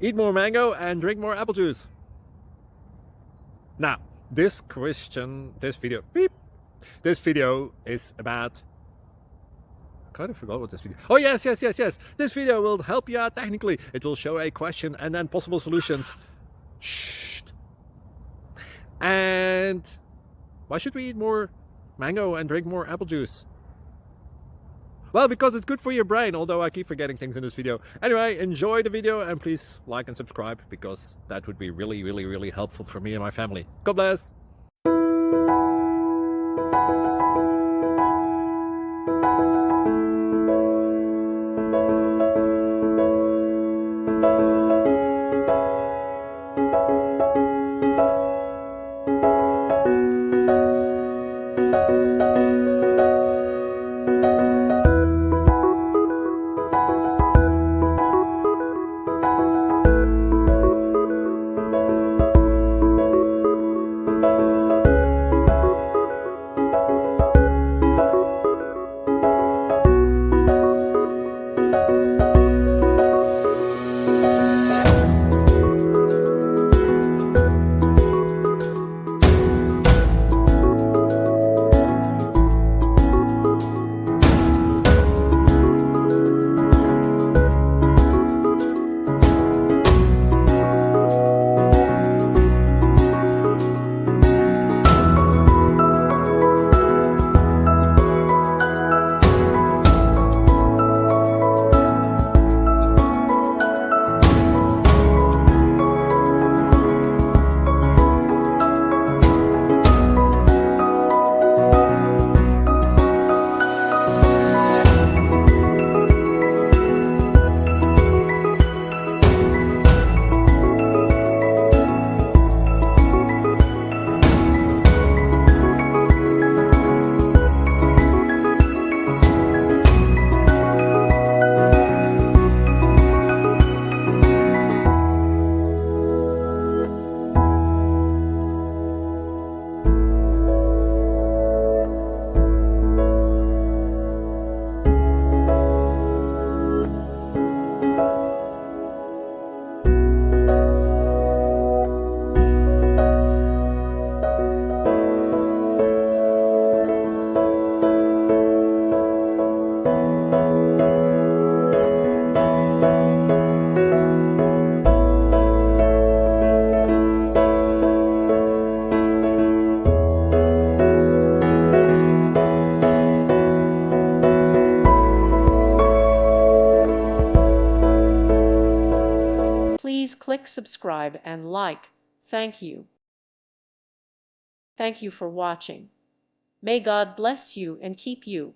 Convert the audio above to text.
Eat more mango and drink more apple juice. Now, this video is about, I kind of forgot what this video. Oh, yes. This video will help you out technically. It will show a question and then possible solutions. Shh. And why should we eat more mango and drink more apple juice? Well, because it's good for your brain, although I keep forgetting things in this video. Anyway, enjoy the video and please like and subscribe, because that would be really helpful for me and my family. God bless! Please click subscribe and like. Thank you. Thank you for watching. May God bless you and keep you.